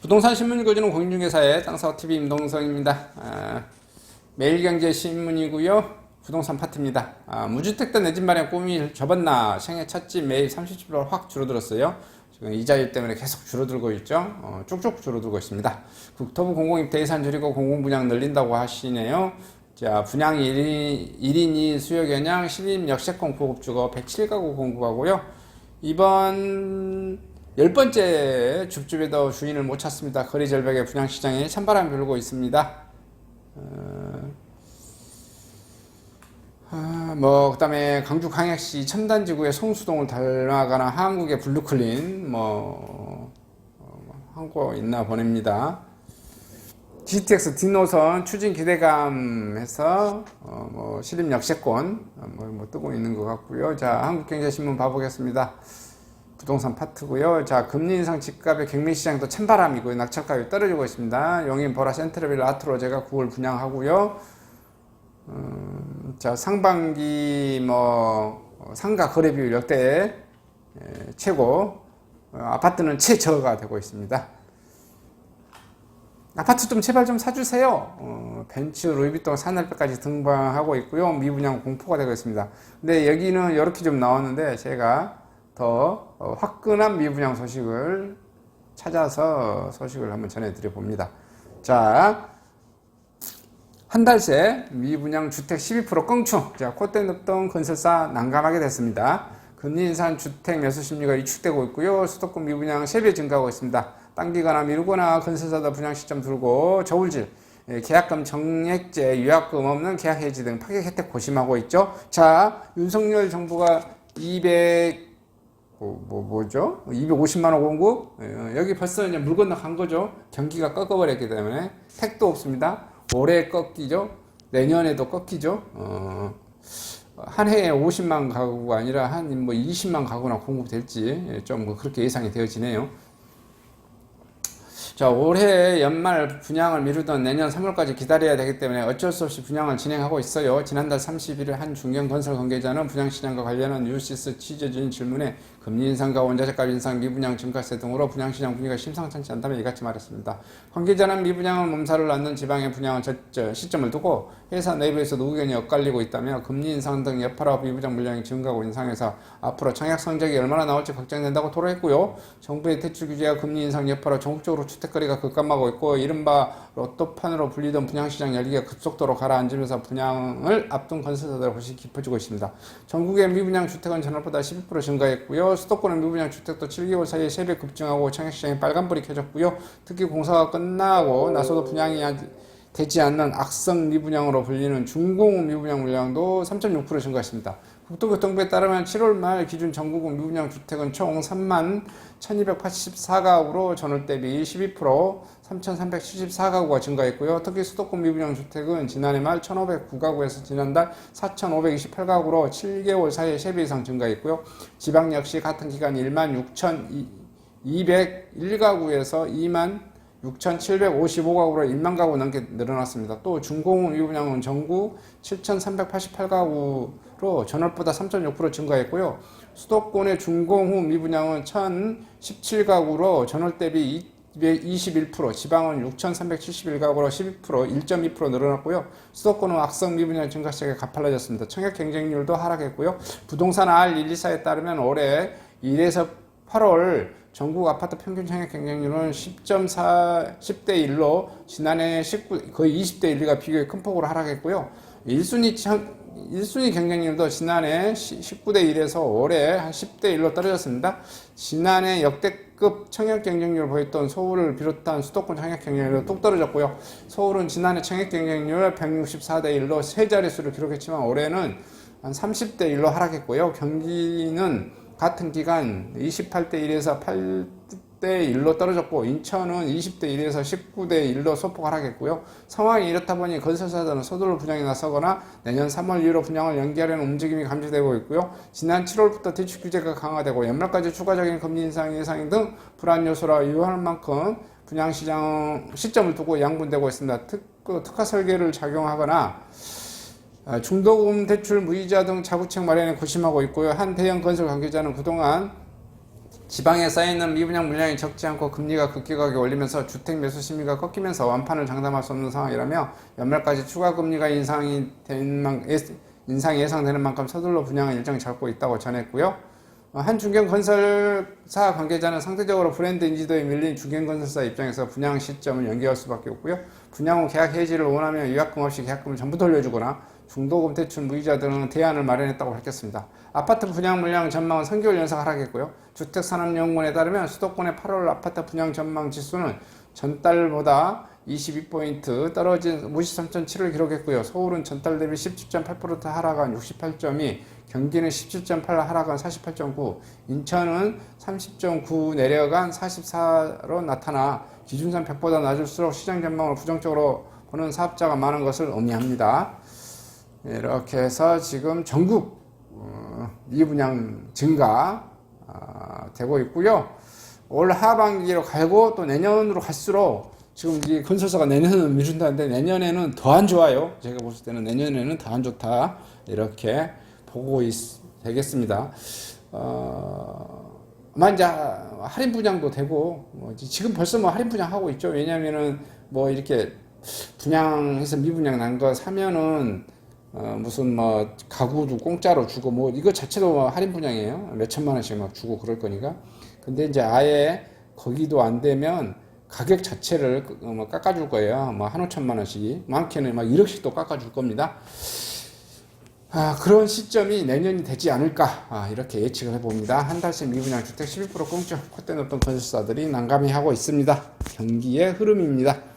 부동산 신문 읽어주는 공인중개사의 땅사업TV 임동성입니다. 매일경제신문이고요. 부동산 파트입니다. 무주택도 내 집 마련 꿈이 접었나. 생애 첫집 매입 30%로 확 줄어들었어요. 지금 이자율 때문에 계속 줄어들고 있죠. 쭉쭉 줄어들고 있습니다. 국토부 공공입대 예산 줄이고 공공분양 늘린다고 하시네요. 자, 분양 1인 2 수요 겨냥 신림 역세권 고급주거 107가구 공급하고요. 이번 10번째 줍줍에도 주인을 못 찾습니다. 거리 절벽의 분양시장에 찬바람이 불고 있습니다. 그 다음에 광주광역시 첨단지구의 송수동을 닮아가는 한국의 블루클린, 한거 있나 보냅니다. GTX 뒷노선 추진 기대감 해서, 신림 역세권, 뜨고 있는 것 같고요. 자, 한국경제신문 봐보겠습니다. 부동산 파트고요. 자, 금리 인상 집값의 경매시장도 찬바람이고요. 낙찰값이 떨어지고 있습니다. 용인 보라 센트럴빌 아트로 제가 9월 분양하고요. 자, 상반기 상가 거래 비율 역대 최고, 아파트는 최저가 되고 있습니다. 아파트 좀 제발 좀 사주세요. 벤츠, 루이비통, 샤넬백까지 등방하고 있고요. 미분양 공포가 되고 있습니다. 근데 여기는 이렇게 좀 나왔는데 제가 더 화끈한 미분양 소식을 찾아서 소식을 한번 전해드려 봅니다. 자, 한 달 새 미분양 주택 12% 껑충. 자, 콧대 눕던 건설사 난감하게 됐습니다. 금리 인상 주택 매수 심리가 위축되고 있고요. 수도권 미분양 3배 증가하고 있습니다. 당기거나 미루거나 건설사도 분양 시점 두고 저울질, 계약금 정액제, 유약금 없는 계약 해지 등 파격 혜택 고심하고 있죠. 자, 윤석열 정부가 250만원 공급? 여기 벌써 이제 물 건너 간 거죠. 경기가 꺾어버렸기 때문에 택도 없습니다. 올해 꺾이죠. 내년에도 꺾이죠. 한 해에 50만 가구가 아니라 한 20만 가구나 공급될지 좀 그렇게 예상이 되어지네요. 자, 올해 연말 분양을 미루던 내년 3월까지 기다려야 되기 때문에 어쩔 수 없이 분양을 진행하고 있어요. 지난달 31일 한 중견건설 관계자는 분양시장과 관련한 뉴시스 취재진 질문에 금리 인상과 원자재값 인상, 미분양 증가세 등으로 분양시장 분위기가 심상찮지 않다며 이같이 말했습니다. 관계자는 미분양을 몸살을 낳는 지방의 분양을 시점을 두고 회사 내부에서도 의견이 엇갈리고 있다며 금리 인상 등 여파로 미분양 물량이 증가하고 인상해서 앞으로 청약 성적이 얼마나 나올지 걱정된다고 토로했고요. 정부의 대출 규제와 금리 인상 여파로 전국적으로 주택거리가 급감하고 있고 이른바 로또판으로 불리던 분양시장 열기가 급속도로 가라앉으면서 분양을 앞둔 건설사들의 호식이 깊어지고 있습니다. 전국의 미분양 주택은 전월보다 12% 증가했고요. 수도권의 미분양 주택도 7개월 사이에 3배 급증하고 청약시장에 빨간불이 켜졌고요. 특히 공사가 끝나고 나서도 분양이 되지 않는 악성 미분양으로 불리는 중공업 미분양 물량도 3.6% 증가했습니다. 국토교통부에 따르면 7월 말 기준 전국 미분양 주택은 총 3만 1284가구로 전월 대비 12% 3374가구가 증가했고요. 특히 수도권 미분양 주택은 지난해 말 1509가구에서 지난달 4528가구로 7개월 사이에 3배 이상 증가했고요. 지방 역시 같은 기간 1만 6201가구에서 2만 6,755가구로 1만 가구 넘게 늘어났습니다. 또 중공업 미분양은 전국 7,388가구로 전월보다 3.6% 증가했고요. 수도권의 중공업 미분양은 1,017가구로 전월 대비 21%, 지방은 6,371가구로 12%, 1.2% 늘어났고요. 수도권은 악성 미분양 증가세가 가팔라졌습니다. 청약 경쟁률도 하락했고요. 부동산 R124에 따르면 올해 1에서 8월 전국 아파트 평균 청약 경쟁률은 10대 1로 지난해 거의 20대 1과 비교해 큰 폭으로 하락했고요. 1순위 경쟁률도 지난해 19대 1에서 올해 한 10대 1로 떨어졌습니다. 지난해 역대급 청약 경쟁률을 보였던 서울을 비롯한 수도권 청약 경쟁률도 뚝 떨어졌고요. 서울은 지난해 청약 경쟁률 164대 1로 세 자릿수를 기록했지만 올해는 한 30대 1로 하락했고요. 경기는 같은 기간 28대 1에서 8대 1로 떨어졌고 인천은 20대 1에서 19대 1로 소폭 하락했고요. 상황이 이렇다 보니 건설사들은 서둘러 분양에 나서거나 내년 3월 이후로 분양을 연기하려는 움직임이 감지되고 있고요. 지난 7월부터 대출 규제가 강화되고 연말까지 추가적인 금리 인상 예상 등 불안 요소라 유효할 만큼 분양시장 시점을 두고 양분되고 있습니다. 특화 설계를 작용하거나 중도금 대출 무이자 등 자구책 마련에 고심하고 있고요. 한 대형 건설 관계자는 그동안 지방에 쌓여있는 미분양 물량이 적지 않고 금리가 급격하게 올리면서 주택 매수 심리가 꺾이면서 완판을 장담할 수 없는 상황이라며 연말까지 추가 금리가 인상이 예상되는 만큼 서둘러 분양을 일정 잡고 있다고 전했고요. 한 중견건설사 관계자는 상대적으로 브랜드 인지도에 밀린 중견건설사 입장에서 분양 시점을 연기할 수밖에 없고요. 분양 후 계약 해지를 원하면 위약금 없이 계약금을 전부 돌려주거나 중도금 대출 무이자 등은 대안을 마련했다고 밝혔습니다. 아파트 분양 물량 전망은 3개월 연속 하락했고요. 주택산업연구원에 따르면 수도권의 8월 아파트 분양 전망 지수는 전달보다 22포인트 떨어진 53.7을 기록했고요. 서울은 전달 대비 17.8% 하락한 68점이, 경기는 17.8 하락한 48.9, 인천은 30.9 내려간 44로 나타나 기준선 100보다 낮을수록 시장 전망을 부정적으로 보는 사업자가 많은 것을 의미합니다. 이렇게 해서 지금 전국 미분양 증가 되고 있고요. 올 하반기로 가고 또 내년으로 갈수록 지금 이 건설사가 내년은 미룬다는데 내년에는 더 안 좋아요. 제가 봤을 때는 내년에는 더 안 좋다 이렇게 보고 되겠습니다. 아마 이제 할인 분양도 되고 지금 벌써 뭐 할인 분양 하고 있죠. 왜냐면은 뭐 이렇게 분양해서 미분양 난 거 사면은 무슨 뭐 가구도 공짜로 주고 뭐 이거 자체도 뭐 할인 분양이에요. 몇 천만 원씩 막 주고 그럴 거니까. 근데 이제 아예 거기도 안 되면 가격 자체를 뭐 깎아줄 거예요. 뭐 한 5천만 원씩, 많게는 막 1억씩도 깎아줄 겁니다. 그런 시점이 내년이 되지 않을까 이렇게 예측을 해봅니다. 한 달씩 미분양 주택 11% 공짜 콧대 높던 건설사들이 난감해 하고 있습니다. 경기의 흐름입니다.